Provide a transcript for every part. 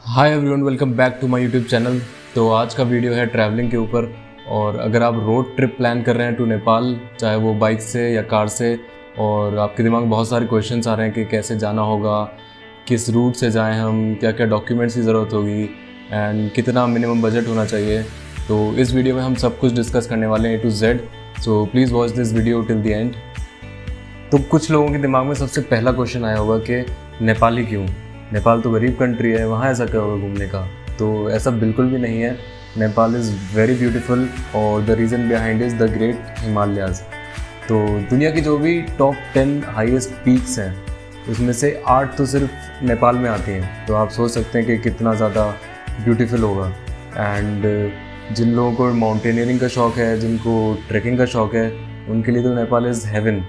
Hi everyone, welcome back to my YouTube channel. तो आज का वीडियो है ट्रैवलिंग के ऊपर। और अगर आप रोड ट्रिप प्लान कर रहे हैं टू नेपाल, चाहे वो बाइक से या कार से, और आपके दिमाग में बहुत सारे क्वेश्चंस आ रहे हैं कि कैसे जाना होगा, किस रूट से जाएं हम, क्या क्या डॉक्यूमेंट्स की ज़रूरत होगी एंड कितना मिनिमम बजट होना चाहिए, तो इस वीडियो में हम सब कुछ डिस्कस करने वाले हैं A to Z। So please watch this video till the end. तो कुछ लोगों के दिमाग में सबसे पहला क्वेश्चन आया होगा कि नेपाल ही क्यों, नेपाल तो गरीब कंट्री है, वहाँ ऐसा क्या होगा घूमने का। तो ऐसा बिल्कुल भी नहीं है। नेपाल इज़ वेरी ब्यूटीफुल और the reason behind is the great Himalayas. तो दुनिया की जो भी टॉप 10 हाईएस्ट पीक्स हैं उसमें से 8 तो सिर्फ नेपाल में आती हैं। तो आप सोच सकते हैं कि कितना ज़्यादा ब्यूटीफुल होगा। एंड जिन लोगों को माउंटेनियरिंग का शौक़ है, जिनको ट्रैकिंग का शौक़ है, उनके लिए तो नेपाल इज़ हेवन।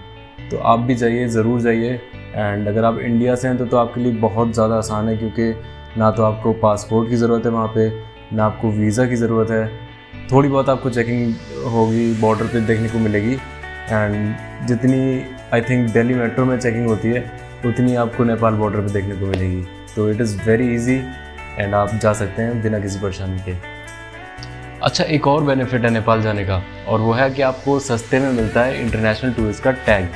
तो आप भी जाइए, ज़रूर जाइए। एंड अगर आप इंडिया से हैं तो आपके लिए बहुत ज़्यादा आसान है, क्योंकि ना तो आपको पासपोर्ट की ज़रूरत है वहाँ पे, ना आपको वीज़ा की ज़रूरत है। थोड़ी बहुत आपको चेकिंग होगी, बॉर्डर पे देखने को मिलेगी। एंड जितनी आई थिंक दिल्ली मेट्रो में चेकिंग होती है उतनी आपको नेपाल बॉर्डर पे देखने को मिलेगी। तो it is very easy and आप जा सकते हैं बिना किसी परेशानी के। अच्छा, एक और बेनिफिट है नेपाल जाने का, और वो है कि आपको सस्ते में मिलता है इंटरनेशनल टूरिस्ट का टैग।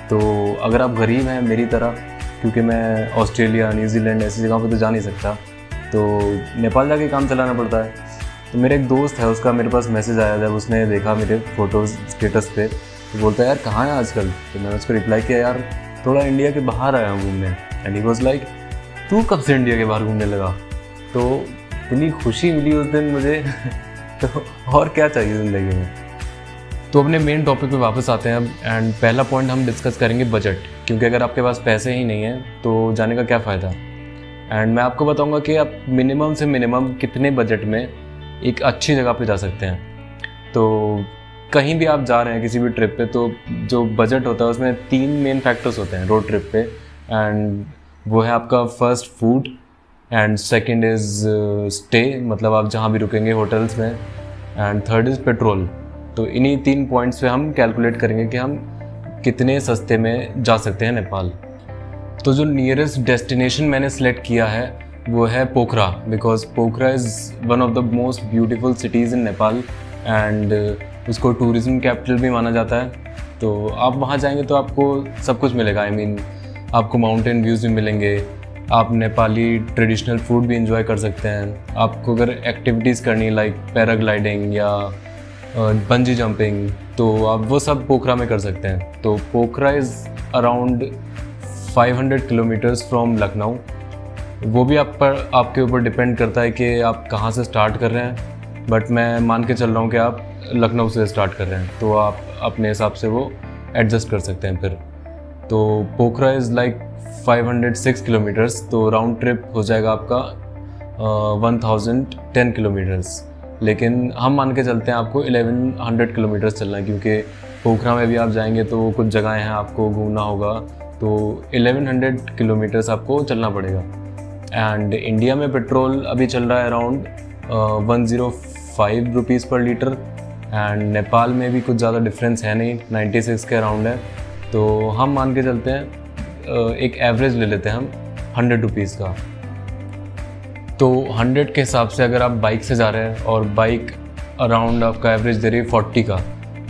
तो अगर आप गरीब हैं मेरी तरह, क्योंकि मैं ऑस्ट्रेलिया, न्यूजीलैंड ऐसी जगहों पे तो जा नहीं सकता, तो नेपाल जाके काम चलाना पड़ता है। तो मेरे एक दोस्त है, उसका मेरे पास मैसेज आया जब उसने देखा मेरे फ़ोटोज़ स्टेटस पे, तो बोलता है यार कहाँ है आजकल। तो मैंने उसको रिप्लाई किया यार थोड़ा इंडिया के बाहर आया हूँ घूमने। एंड ही वाज लाइक तू कब से इंडिया के बाहर घूमने लगा। तो इतनी खुशी मिली उस दिन मुझे तो और क्या चाहिए ज़िंदगी में। तो अपने मेन टॉपिक पे वापस आते हैं अब। एंड पहला पॉइंट हम डिस्कस करेंगे बजट, क्योंकि अगर आपके पास पैसे ही नहीं हैं तो जाने का क्या फ़ायदा। एंड मैं आपको बताऊंगा कि आप मिनिमम से मिनिमम कितने बजट में एक अच्छी जगह पे जा सकते हैं। तो कहीं भी आप जा रहे हैं किसी भी ट्रिप पे, तो जो बजट होता है उसमें 3 मेन फैक्टर्स होते हैं रोड ट्रिप पे। एंड वो है आपका first food, and second is stay, मतलब आप जहाँ भी रुकेंगे होटल्स में, एंड थर्ड इज़ पेट्रोल। तो इन्हीं 3 पॉइंट्स पे हम कैलकुलेट करेंगे कि हम कितने सस्ते में जा सकते हैं नेपाल। तो जो नियरेस्ट डेस्टिनेशन मैंने सेलेक्ट किया है वो है Pokhara, because Pokhara is one of the most beautiful cities in Nepal. And उसको टूरिज़्म कैपिटल भी माना जाता है। तो आप वहाँ जाएंगे तो आपको सब कुछ मिलेगा। आई मीन आपको माउंटेन व्यूज़ भी मिलेंगे, आप नेपाली ट्रेडिशनल फूड भी इंजॉय कर सकते हैं। आपको अगर एक्टिविटीज़ करनी लाइक पैराग्लाइडिंग या बंजी जंपिंग, तो आप वो सब पोखरा में कर सकते हैं। तो Pokhara is around 500 kilometres from Lucknow. वो भी आपके ऊपर डिपेंड करता है कि आप कहाँ से स्टार्ट कर रहे हैं, बट मैं मान के चल रहा हूँ कि आप लखनऊ से स्टार्ट कर रहे हैं, तो आप अपने हिसाब से वो एडजस्ट कर सकते हैं फिर। तो पोखरा इज़ लाइक 506 किलोमीटर्स, तो राउंड ट्रिप हो जाएगा आपका 1010 किलोमीटर्स। लेकिन हम मान के चलते हैं आपको 1100 किलोमीटर्स चलना है, क्योंकि पोखरा में भी आप जाएंगे तो कुछ जगहें हैं आपको घूमना होगा। तो 1100 किलोमीटर्स आपको चलना पड़ेगा। एंड इंडिया में पेट्रोल अभी चल रहा है अराउंड 105 रुपीज़ पर लीटर। एंड नेपाल में भी कुछ ज़्यादा डिफरेंस है नहीं, 96 के अराउंड है। तो हम मान के चलते हैं एक एवरेज ले लेते हैं हम 100 रुपीज़ का। तो 100 के हिसाब से अगर आप बाइक से जा रहे हैं और बाइक अराउंड आपका एवरेज दे रही है 40 का,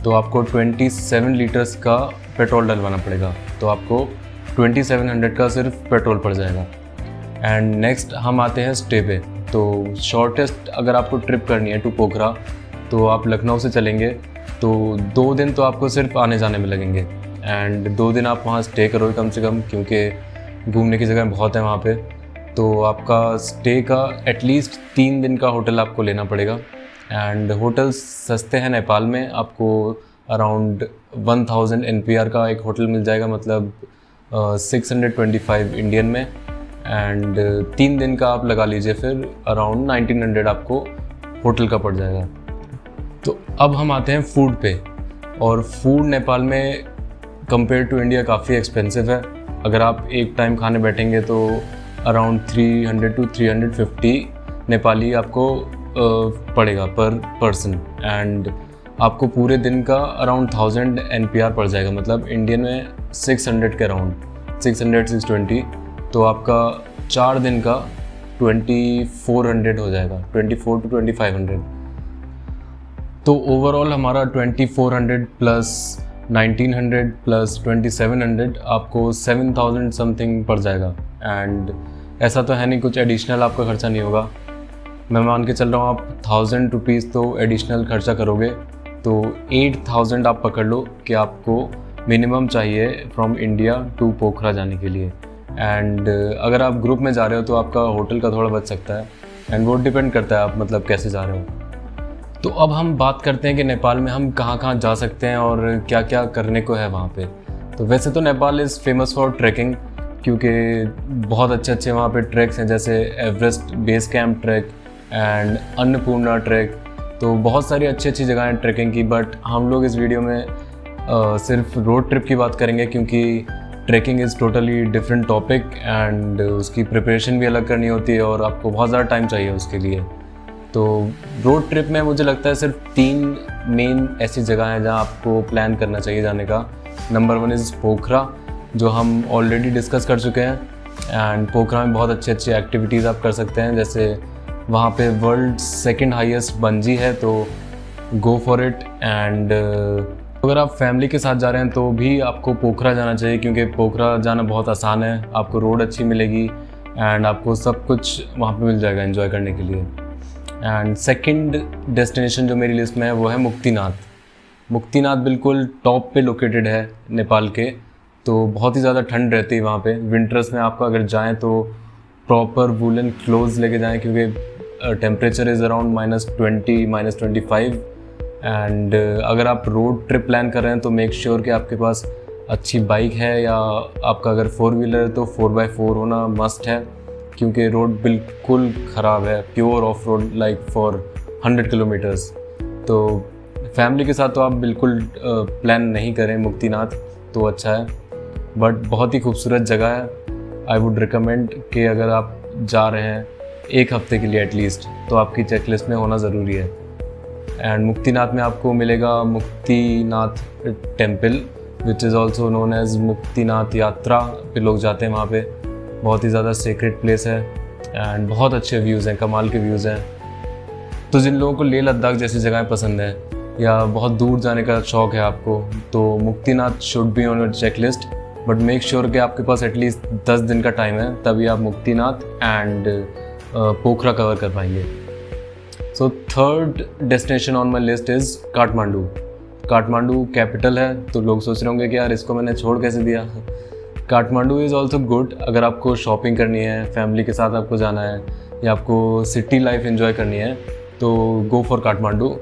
तो आपको 27 लीटर्स का पेट्रोल डलवाना पड़ेगा। तो आपको 2700 का सिर्फ पेट्रोल पड़ जाएगा। एंड नेक्स्ट हम आते हैं स्टे पे। तो शॉर्टेस्ट अगर आपको ट्रिप करनी है टू पोखरा, तो आप लखनऊ से चलेंगे तो 2 दिन तो आपको सिर्फ आने जाने में लगेंगे। एंड 2 दिन आप वहाँ स्टे करोगे कम से कम, क्योंकि घूमने की जगह बहुत है वहाँ पे। तो आपका स्टे का एटलीस्ट 3 दिन का होटल आपको लेना पड़ेगा। एंड होटल्स सस्ते हैं नेपाल में, आपको अराउंड 1000 NPR का एक होटल मिल जाएगा, मतलब 625 इंडियन में। एंड 3 दिन का आप लगा लीजिए, फिर अराउंड 1900 आपको होटल का पड़ जाएगा। तो अब हम आते हैं फूड पे। और फूड नेपाल में कंपेयर टू इंडिया काफ़ी एक्सपेंसिव है। अगर आप एक टाइम खाने बैठेंगे तो अराउंड 300 to 350 नेपाली आपको पड़ेगा पर पर्सन। एंड आपको पूरे दिन का अराउंड 1000 NPR पड़ जाएगा, मतलब इंडियन में 600 के अराउंड, 600 620। तो आपका 4 दिन का 2400 हो जाएगा, 24 to 2500। तो ओवरऑल हमारा 2400 प्लस 1900 प्लस 2700 आपको 7000 समथिंग पड़ जाएगा। एंड ऐसा तो है नहीं कुछ एडिशनल आपका खर्चा नहीं होगा। मैं मान के चल रहा हूँ आप 1000 रुपीज़ तो एडिशनल खर्चा करोगे, तो 8000 आप पकड़ लो कि आपको मिनिमम चाहिए फ्रॉम इंडिया टू पोखरा जाने के लिए। एंड अगर आप ग्रुप में जा रहे हो तो आपका होटल का थोड़ा बच सकता है, एंड वो डिपेंड करता है आप मतलब कैसे जा रहे हो। तो अब हम बात करते हैं कि नेपाल में हम कहाँ कहाँ जा सकते हैं और क्या क्या करने को है वहाँ पे। तो वैसे तो Nepal is famous for trekking, क्योंकि बहुत अच्छे वहाँ पे ट्रैक्स हैं, जैसे Everest base camp trek and Annapurna trek. तो बहुत सारी अच्छी जगह हैं ट्रैकिंग की, बट हम लोग इस वीडियो में सिर्फ रोड ट्रिप की बात करेंगे, क्योंकि trekking is totally different topic and उसकी प्रिपरेशन भी अलग करनी होती है और आपको बहुत ज़्यादा टाइम चाहिए उसके लिए। तो रोड ट्रिप में मुझे लगता है सिर्फ 3 मेन ऐसी जगह हैं जहाँ आपको प्लान करना चाहिए जाने का। नंबर 1 इज़ पोखरा, जो हम ऑलरेडी डिस्कस कर चुके हैं। एंड पोखरा में बहुत अच्छी एक्टिविटीज़ आप कर सकते हैं, जैसे वहाँ पे वर्ल्ड 2nd हाईएस्ट बंजी है, तो गो फॉर इट। एंड अगर आप फैमिली के साथ जा रहे हैं तो भी आपको पोखरा जाना चाहिए, क्योंकि पोखरा जाना बहुत आसान है, आपको रोड अच्छी मिलेगी एंड आपको सब कुछ वहाँ पे मिल जाएगा एंजॉय करने के लिए। एंड सेकंड डेस्टिनेशन जो मेरी लिस्ट में है वो है मुक्तिनाथ। मुक्तिनाथ बिल्कुल टॉप पे लोकेटेड है नेपाल के, तो बहुत ही ज़्यादा ठंड रहती है वहाँ पे। विंटर्स में आपका अगर जाएँ तो प्रॉपर वूलन क्लोथ्स लेके जाएँ, क्योंकि टेम्परेचर इज़ अराउंड -20 -25। एंड अगर आप रोड ट्रिप प्लान कर रहे हैं तो मेक श्योर कि आपके पास अच्छी बाइक है, या आपका अगर 4 व्हीलर है तो 4x4 होना मस्ट है, क्योंकि रोड बिल्कुल ख़राब है, pure of road like for 100 kilometres. तो फैमिली के साथ तो आप बिल्कुल प्लान नहीं करें मुक्तिनाथ, तो अच्छा है, बट बहुत ही खूबसूरत जगह है। आई वुड रिकमेंड कि अगर आप जा रहे हैं 1 हफ्ते के लिए एटलीस्ट, तो आपकी चेकलिस्ट में होना ज़रूरी है। एंड मुक्तिनाथ में आपको मिलेगा Muktinath temple, which is also known as Muktinath यात्रा पे लोग जाते हैं वहाँ पे। बहुत ही ज़्यादा सीक्रेट प्लेस है एंड बहुत अच्छे व्यूज़ हैं, कमाल के व्यूज़ हैं। तो जिन लोगों को लेह लद्दाख जैसी जगहें पसंद है या बहुत दूर जाने का शौक़ है आपको, तो Muktinath should be on your checklist, but make sure कि आपके पास एटलीस्ट 10 दिन का टाइम है, तभी आप मुक्तिनाथ एंड पोखरा कवर कर पाएंगे। So third destination on my list is Kathmandu. Kathmandu capital है, तो लोग सोच रहे होंगे कि यार इसको मैंने छोड़ कैसे दिया। काठमांडू इज़ ऑल्सो गुड अगर आपको शॉपिंग करनी है, फैमिली के साथ आपको जाना है, या आपको सिटी लाइफ एंजॉय करनी है, तो go for Kathmandu.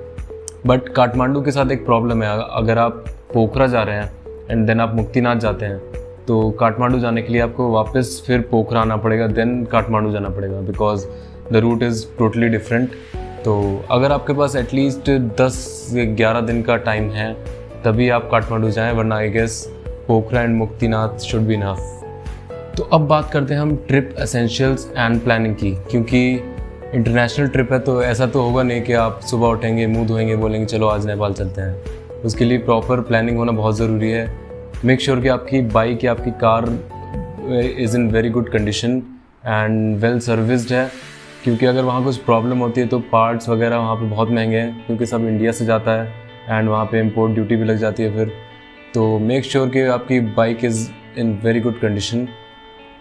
But Kathmandu के साथ एक प्रॉब्लम है, अगर आप पोखरा जा रहे हैं एंड देन आप मुक्तिनाथ जाते हैं, तो काठमांडू जाने के लिए आपको वापस फिर पोखरा आना पड़ेगा, देन काठमांडू जाना पड़ेगा, because the route is totally different. तो अगर आपके पास एटलीस्ट 10 से 11 दिन का टाइम है तभी आप काठमांडू जाएँ, वरना I guess Pokhara and Muktinath should be enough. तो अब बात करते हैं हम ट्रिप एसेंशियल्स एंड प्लानिंग की, क्योंकि इंटरनेशनल ट्रिप है तो ऐसा तो होगा नहीं कि आप सुबह उठेंगे, मुंह धोएंगे, बोलेंगे चलो आज नेपाल चलते हैं। उसके लिए प्रॉपर प्लानिंग होना बहुत ज़रूरी है। मेक श्योर कि आपकी बाइक या आपकी car is in very good condition and well serviced है, क्योंकि अगर वहाँ कुछ प्रॉब्लम होती है तो पार्ट्स वगैरह वहाँ पे बहुत महंगे हैं, क्योंकि सब इंडिया से जाता है एंड वहाँ पे इम्पोर्ट ड्यूटी भी लग जाती है फिर। तो मेक श्योर कि आपकी bike is in very good condition,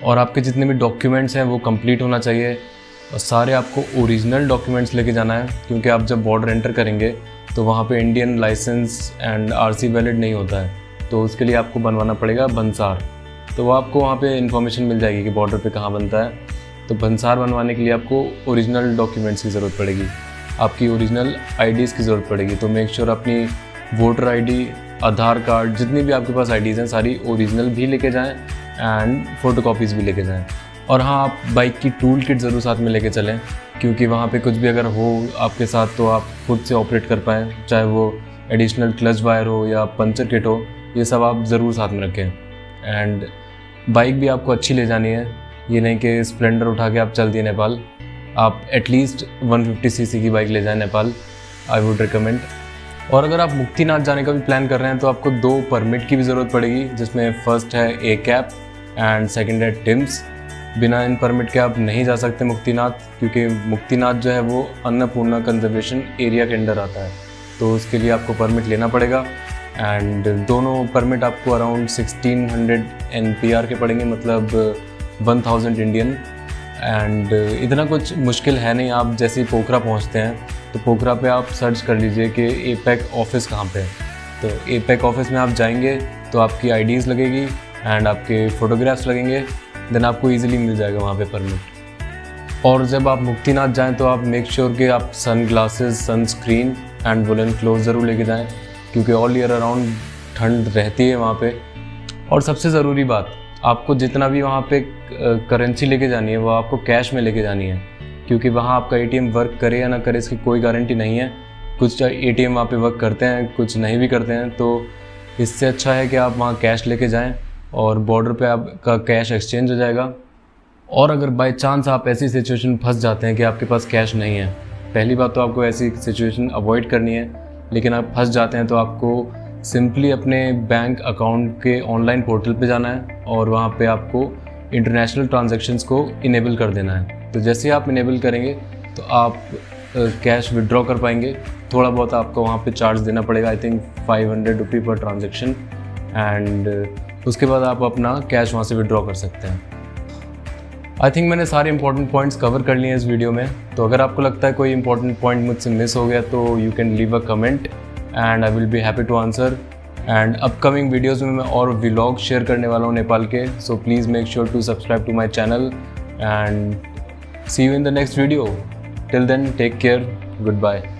और आपके जितने भी डॉक्यूमेंट्स हैं वो कंप्लीट होना चाहिए, और सारे आपको ओरिजिनल डॉक्यूमेंट्स लेके जाना है, क्योंकि आप जब बॉर्डर एंटर करेंगे तो वहाँ पे Indian licence and RC valid नहीं होता है, तो उसके लिए आपको बनवाना पड़ेगा भंसार। तो वो आपको वहाँ पे इन्फॉर्मेशन मिल जाएगी कि बॉर्डर पे कहाँ बनता है। तो भंसार बनवाने के लिए आपको ओरिजिनल डॉक्यूमेंट्स की ज़रूरत पड़ेगी, आपकी ओरिजिनल आईडीज़ की ज़रूरत पड़ेगी। तो मेक श्योर अपनी वोटर आईडी, आधार कार्ड, जितनी भी आपके पास आईडीज़ हैं सारी ओरिजिनल भी लेके जाएं एंड फ़ोटोकॉपीज़ भी लेके जाएं। और हाँ, आप बाइक की टूल किट ज़रूर साथ में लेके चलें, क्योंकि वहाँ पे कुछ भी अगर हो आपके साथ तो आप खुद से ऑपरेट कर पाएँ, चाहे वो एडिशनल क्लच वायर हो या पंचर किट हो, ये सब आप ज़रूर साथ में रखें। एंड बाइक भी आपको अच्छी ले जानी है, ये नहीं कि स्प्लेंडर उठा के आप चल दिए नेपाल। आप एटलीस्ट 150 सीसी की बाइक ले जाएं नेपाल, आई वुड रिकमेंड। और अगर आप मुक्तिनाथ जाने का भी प्लान कर रहे हैं तो आपको 2 परमिट की भी ज़रूरत पड़ेगी, जिसमें फर्स्ट है ए कैप एंड सेकेंड है टिम्स। बिना इन परमिट के आप नहीं जा सकते मुक्तिनाथ, क्योंकि मुक्तिनाथ जो है वो अन्नपूर्णा कंजर्वेशन एरिया के अंडर आता है, तो उसके लिए आपको परमिट लेना पड़ेगा। एंड दोनों परमिट आपको अराउंड 1600 NPR के पड़ेंगे, मतलब 1000 इंडियन। एंड इतना कुछ मुश्किल है नहीं। आप जैसे ही पोखरा पहुंचते हैं तो पोखरा पे आप सर्च कर लीजिए कि एपेक ऑफिस कहाँ पे है। तो एपेक ऑफिस में आप जाएंगे तो आपकी IDs लगेगी एंड आपके फ़ोटोग्राफ्स लगेंगे, देन आपको इजीली मिल जाएगा वहाँ पे परमिट। और जब आप मुक्तिनाथ जाएं तो आप मेक श्योर कि आप sunglasses, sunscreen and woollen cloth ज़रूर लेके जाएं, क्योंकि ऑल ईयर अराउंड ठंड रहती है वहाँ पे। और सबसे ज़रूरी बात, आपको जितना भी वहाँ पे करेंसी लेके जानी है वो आपको कैश में लेके जानी है, क्योंकि वहाँ आपका ATM वर्क करे या ना करे इसकी कोई गारंटी नहीं है। कुछ ATM वहाँ पे वर्क करते हैं, कुछ नहीं भी करते हैं, तो इससे अच्छा है कि आप वहाँ कैश लेके जाएं और बॉर्डर पे आपका कैश एक्सचेंज हो जाएगा। और अगर बाय चांस आप ऐसी सिचुएशन फंस जाते हैं कि आपके पास कैश नहीं है, पहली बात तो आपको ऐसी सिचुएशन अवॉइड करनी है, लेकिन आप फंस जाते हैं तो आपको सिंपली अपने बैंक अकाउंट के ऑनलाइन पोर्टल पे जाना है और वहाँ पे आपको इंटरनेशनल ट्रांजैक्शंस को इनेबल कर देना है। तो जैसे आप इनेबल करेंगे तो आप कैश विड्रॉ कर पाएंगे। थोड़ा बहुत आपको वहाँ पे चार्ज देना पड़ेगा, आई थिंक 500 रुपये पर ट्रांजेक्शन, एंड उसके बाद आप अपना कैश वहाँ से विड्रॉ कर सकते हैं। आई थिंक मैंने सारे इंपॉर्टेंट पॉइंट्स कवर कर लिए हैं इस वीडियो में। तो अगर आपको लगता है कोई इंपॉर्टेंट पॉइंट मुझसे मिस हो गया तो you can leave a comment and I will be happy to answer. And upcoming videos में मैं और व्लॉग शेयर करने वाला हूँ नेपाल के, so please make sure to subscribe to my channel and see you in the next video. Till then take care, good bye.